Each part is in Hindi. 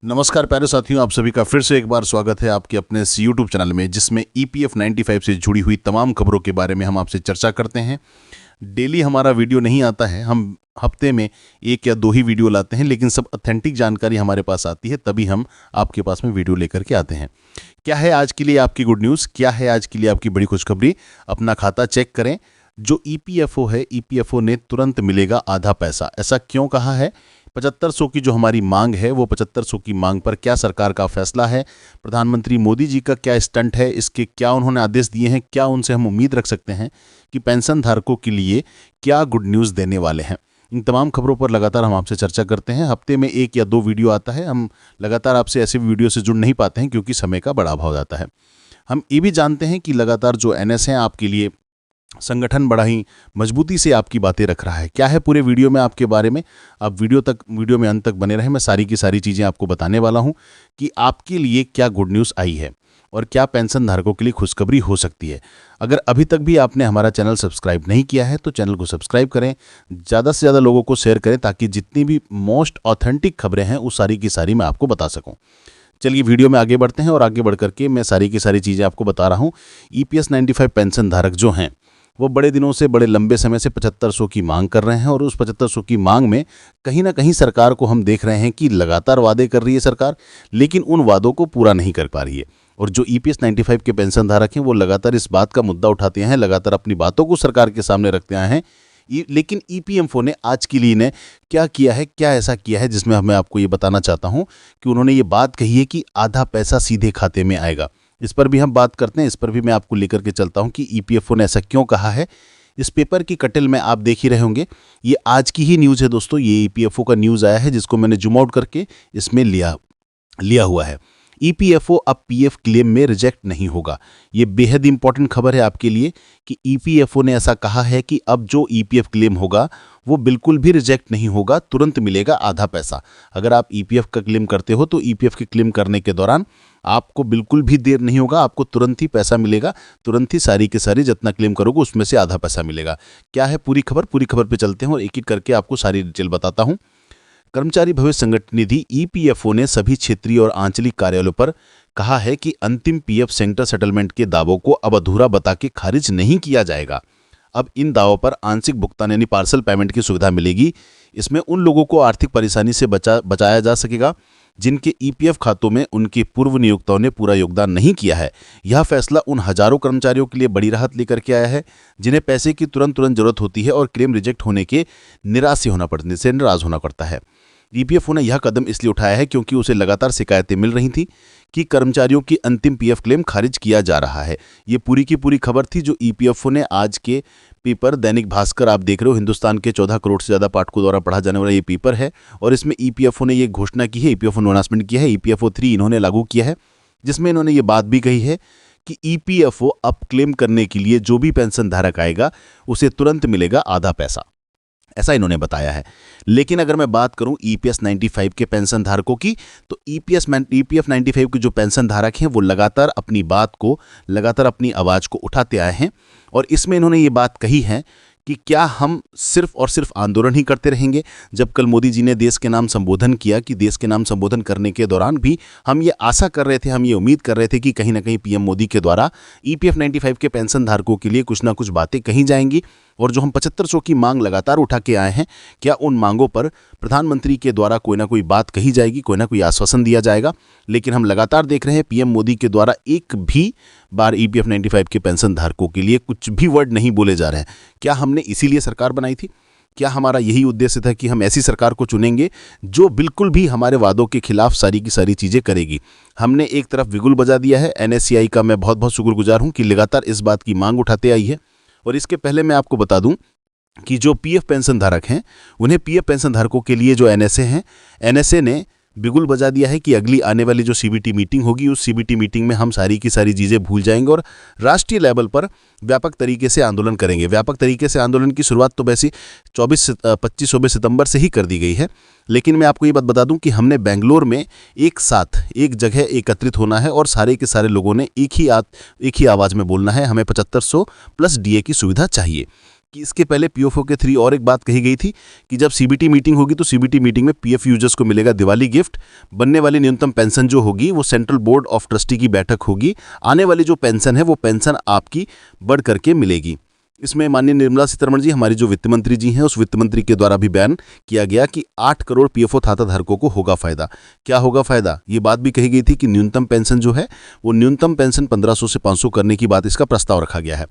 नमस्कार प्यारे साथियों, आप सभी का फिर से एक बार स्वागत है आपके अपने इस यूट्यूब चैनल में, जिसमें EPF 95 से जुड़ी हुई तमाम खबरों के बारे में हम आपसे चर्चा करते हैं। डेली हमारा वीडियो नहीं आता है, हम हफ्ते में एक या दो ही वीडियो लाते हैं, लेकिन सब ऑथेंटिक जानकारी हमारे पास आती है, तभी हम आपके पास में वीडियो लेकर के आते हैं। क्या है आज के लिए आपकी गुड न्यूज़, क्या है आज के लिए आपकी बड़ी खुशखबरी? अपना खाता चेक करें। जो EPFO है, EPFO ने तुरंत मिलेगा आधा पैसा। ऐसा क्यों कहा है? 7500 की जो हमारी मांग है, वो 7500 की मांग पर क्या सरकार का फैसला है? प्रधानमंत्री मोदी जी का क्या स्टंट है? इसके क्या उन्होंने आदेश दिए हैं? क्या उनसे हम उम्मीद रख सकते हैं कि पेंशन धारकों के लिए क्या गुड न्यूज़ देने वाले हैं? इन तमाम खबरों पर लगातार हम आपसे चर्चा करते हैं। हफ्ते में एक या दो वीडियो आता है। हम लगातार आपसे ऐसे वीडियो से जुड़ नहीं पाते हैं क्योंकि समय का बड़ा अभाव जाता है। हम ये भी जानते हैं कि लगातार जो NS हैं, आपके लिए संगठन बड़ा ही मजबूती से आपकी बातें रख रहा है। क्या है पूरे वीडियो में आपके बारे में? आप वीडियो में अंत तक बने रहें। मैं सारी की सारी चीज़ें आपको बताने वाला हूं कि आपके लिए क्या गुड न्यूज़ आई है और क्या पेंशन धारकों के लिए खुशखबरी हो सकती है। अगर अभी तक भी आपने हमारा चैनल सब्सक्राइब नहीं किया है तो चैनल को सब्सक्राइब करें, ज़्यादा से ज़्यादा लोगों को शेयर करें, ताकि जितनी भी मोस्ट ऑथेंटिक खबरें हैं वो सारी की सारी मैं आपको बता सकूँ। चलिए वीडियो में आगे बढ़ते हैं और आगे बढ़ करके मैं सारी की सारी चीज़ें आपको बता रहा हूँ। EPS 95 पेंशन धारक जो हैं, वो बड़े दिनों से, बड़े लंबे समय से 7500 की मांग कर रहे हैं, और उस 7500 की मांग में कहीं ना कहीं सरकार को हम देख रहे हैं कि लगातार वादे कर रही है सरकार, लेकिन उन वादों को पूरा नहीं कर पा रही है। और जो EPS 95 के पेंशन धारक हैं, वो लगातार इस बात का मुद्दा उठाते हैं, लगातार अपनी बातों को सरकार के सामने रखते आए हैं। लेकिन EPFO ने आज के लिए क्या किया है, क्या ऐसा किया है जिसमें मैं आपको ये बताना चाहता हूँ कि उन्होंने ये बात कही है कि आधा पैसा सीधे खाते में आएगा। इस पर भी हम बात करते हैं, इस पर भी मैं आपको लेकर के चलता हूं कि EPFO ने ऐसा क्यों कहा है। इस पेपर की कटिल में आप देख ही रहे होंगे, ये आज की ही न्यूज़ है दोस्तों। ये EPFO का न्यूज़ आया है, जिसको मैंने जूम आउट करके इसमें लिया हुआ है। EPFO अब PF क्लेम में रिजेक्ट नहीं होगा। ये बेहद इंपॉर्टेंट खबर है आपके लिए कि EPFO ने ऐसा कहा है कि अब जो EPF क्लेम होगा वो बिल्कुल भी रिजेक्ट नहीं होगा, तुरंत मिलेगा आधा पैसा। अगर आप EPF का क्लेम करते हो तो EPF के क्लेम करने के दौरान आपको बिल्कुल भी देर नहीं होगा, आपको तुरंत ही पैसा मिलेगा। तुरंत ही सारी के सारी जितना क्लेम करोगे उसमें से आधा पैसा मिलेगा। क्या है पूरी खबर? पूरी खबर पे चलते हैं और एक एक करके आपको सारी डिटेल बताता हूँ। कर्मचारी भविष्य संगठन निधि EPFO ने सभी क्षेत्रीय और आंचलिक कार्यालयों पर कहा है कि अंतिम PF सेंटर सेटलमेंट के दावों को अब अधूरा बता के खारिज नहीं किया जाएगा। अब इन दावों पर आंशिक भुगतान यानी पार्सल पेमेंट की सुविधा मिलेगी। इसमें उन लोगों को आर्थिक परेशानी से बचाया जा सकेगा जिनके EPF खातों में उनके पूर्व नियोक्ताओं ने पूरा योगदान नहीं किया है। यह फैसला उन हजारों कर्मचारियों के लिए बड़ी राहत लेकर के आया है जिन्हें पैसे की तुरंत जरूरत होती है और क्लेम रिजेक्ट होने के नाराज होना पड़ता है। EPFO ने यह कदम इसलिए उठाया है क्योंकि उसे लगातार शिकायतें मिल रही थी कि कर्मचारियों की अंतिम PF क्लेम खारिज किया जा रहा है। ये पूरी की पूरी खबर थी जो EPFO ने आज के पेपर दैनिक भास्कर, आप देख रहे हो, हिंदुस्तान के 14 करोड़ से ज़्यादा पाठकों द्वारा पढ़ा जाने वाला ये पेपर है, और इसमें EPFO ने ये घोषणा की है, EPFO ने अनाउंसमेंट किया है। EPFO 3 इन्होंने लागू किया है, जिसमें इन्होंने ये बात भी कही है कि EPFO अब क्लेम करने के लिए जो भी पेंशन धारक आएगा उसे तुरंत मिलेगा आधा पैसा, ऐसा इन्होंने बताया है। लेकिन अगर मैं बात करूं EPS 95 के पेंशन धारकों की, तो EPF 95 के जो पेंशन धारक हैं वो लगातार अपनी बात को, लगातार अपनी आवाज़ को उठाते आए हैं, और इसमें इन्होंने ये बात कही है कि क्या हम सिर्फ और सिर्फ आंदोलन ही करते रहेंगे? जब कल मोदी जी ने देश के नाम संबोधन किया, कि देश के नाम संबोधन करने के दौरान भी हम ये आशा कर रहे थे, हम ये उम्मीद कर रहे थे कि कहीं ना कहीं PM मोदी के द्वारा EPF 95 के पेंशन धारकों के लिए कुछ ना कुछ बातें कही जाएंगी, और जो हम 7500 की मांग लगातार उठा के आए हैं, क्या उन मांगों पर प्रधानमंत्री के द्वारा कोई ना कोई बात कही जाएगी, कोई ना कोई आश्वासन दिया जाएगा। लेकिन हम लगातार देख रहे हैं PM मोदी के द्वारा एक भी बार EPF 95 के पेंशन धारकों के लिए कुछ भी वर्ड नहीं बोले जा रहे हैं। क्या हमने इसीलिए सरकार बनाई थी? क्या हमारा यही उद्देश्य था कि हम ऐसी सरकार को चुनेंगे जो बिल्कुल भी हमारे वादों के खिलाफ सारी की सारी चीज़ें करेगी? हमने एक तरफ बिगुल बजा दिया है। NSCI का मैं बहुत बहुत शुक्रगुजार हूँ कि लगातार इस बात की मांग उठाते आई है। और इसके पहले मैं आपको बता दूं कि जो PF पेंशन धारक हैं, उन्हें PF पेंशन धारकों के लिए जो NSA हैं, NSA ने बिगुल बजा दिया है कि अगली आने वाली जो CBT मीटिंग होगी, उस CBT मीटिंग में हम सारी की सारी चीज़ें भूल जाएंगे और राष्ट्रीय लेवल पर व्यापक तरीके से आंदोलन करेंगे। व्यापक तरीके से आंदोलन की शुरुआत तो वैसे 25 सितंबर से ही कर दी गई है, लेकिन मैं आपको ये बात बता दूं कि हमने बेंगलोर में एक साथ एक जगह एकत्रित होना है और सारे के सारे लोगों ने एक ही आवाज़ में बोलना है, हमें 7500 प्लस DA की सुविधा चाहिए। कि इसके पहले पीएफओ के 3 और एक बात कही गई थी कि जब सीबीटी मीटिंग होगी तो सीबीटी मीटिंग में पीएफ यूजर्स को मिलेगा दिवाली गिफ्ट, बनने वाली न्यूनतम पेंशन जो होगी वो सेंट्रल बोर्ड ऑफ ट्रस्टी की बैठक होगी, आने वाली जो पेंशन है वो पेंशन आपकी बढ़ करके मिलेगी। इसमें माननीय निर्मला सीतारमण जी, हमारी जो वित्त मंत्री जी हैं, उस वित्त मंत्री के द्वारा भी बयान किया गया कि 8 करोड़ पीएफओ खाता धारकों को होगा फायदा। क्या होगा फायदा? ये बात भी कही गई थी कि न्यूनतम पेंशन जो है वो न्यूनतम पेंशन 1500 से 500 करने की बात, इसका प्रस्ताव रखा गया है।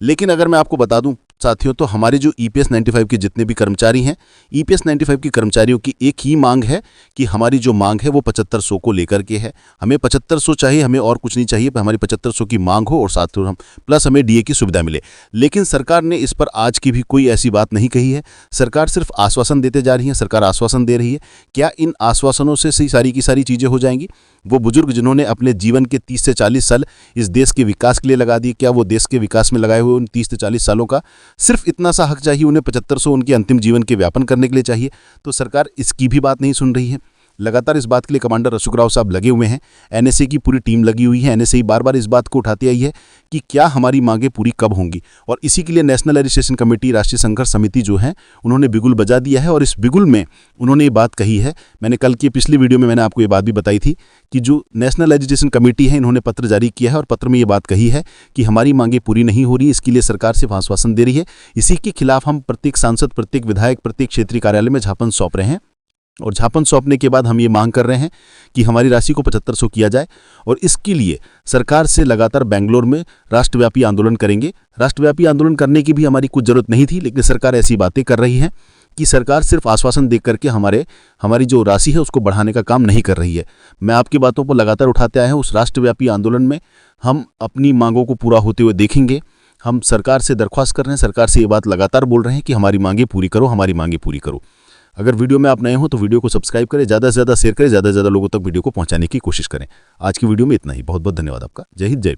लेकिन अगर मैं आपको बता दूं साथियों, तो हमारे जो ईपीएस 95 के जितने भी कर्मचारी हैं, ईपीएस 95 के कर्मचारियों की एक ही मांग है कि हमारी जो मांग है वो 7500 को लेकर के है। हमें 7500 चाहिए, हमें और कुछ नहीं चाहिए, पर हमारी 7500 की मांग हो और साथ ही हम प्लस हमें डीए की सुविधा मिले। लेकिन सरकार ने इस पर आज की भी कोई ऐसी बात नहीं कही है। सरकार सिर्फ आश्वासन देते जा रही है, सरकार आश्वासन दे रही है। क्या इन आश्वासनों से सारी की सारी चीज़ें हो जाएंगी? वो बुजुर्ग जिन्होंने अपने जीवन के 30 से 40 साल इस देश के विकास के लिए लगा दिए, क्या वो देश के विकास में लगाए हुए उन 30 से 40 सालों का सिर्फ इतना सा हक चाहिए? उन्हें 7500 उनके अंतिम जीवन के व्यापन करने के लिए चाहिए। तो सरकार इसकी भी बात नहीं सुन रही है। लगातार इस बात के लिए कमांडर अशोक राव साहब लगे हुए हैं, एनएसए की पूरी टीम लगी हुई है। एनएसए बार बार इस बात को उठाती आई है कि क्या हमारी मांगें पूरी कब होंगी, और इसी के लिए नेशनल रजिस्ट्रेशन कमेटी, राष्ट्रीय संघर्ष समिति जो है, उन्होंने बिगुल बजा दिया है। और इस बिगुल में उन्होंने ये बात कही है, मैंने कल की पिछली वीडियो में मैंने आपको ये बात भी बताई थी कि जो नेशनल रजिस्ट्रेशन कमेटी है, इन्होंने पत्र जारी किया है और पत्र में ये बात कही है कि हमारी मांगें पूरी नहीं हो रही, इसके लिए सरकार सिर्फ आश्वासन दे रही है। इसी के खिलाफ हम प्रत्येक सांसद, प्रत्येक विधायक, प्रत्येक क्षेत्रीय कार्यालय में ज्ञापन सौंप रहे हैं। और ज्ञापन सौंपने के बाद हम ये मांग कर रहे हैं कि हमारी राशि को 7500 किया जाए, और इसके लिए सरकार से लगातार बेंगलोर में राष्ट्रव्यापी आंदोलन करेंगे। राष्ट्रव्यापी आंदोलन करने की भी हमारी कुछ जरूरत नहीं थी, लेकिन सरकार ऐसी बातें कर रही है कि सरकार सिर्फ आश्वासन दे करके हमारी जो राशि है उसको बढ़ाने का काम नहीं कर रही है। मैं आपकी बातों पर लगातार उठाते आया हूँ। उस राष्ट्रव्यापी आंदोलन में हम अपनी मांगों को पूरा होते हुए देखेंगे। हम सरकार से दरख्वास्त कर रहे हैं, सरकार से ये बात लगातार बोल रहे हैं कि हमारी मांगें पूरी करो, हमारी मांगें पूरी करो। अगर वीडियो में आप नए हो तो वीडियो को सब्सक्राइब करें, ज़्यादा से ज़्यादा शेयर करें, ज़्यादा से ज़्यादा लोगों तक वीडियो को पहुंचाने की कोशिश करें। आज की वीडियो में इतना ही। बहुत बहुत धन्यवाद आपका। जय हिंद, जय।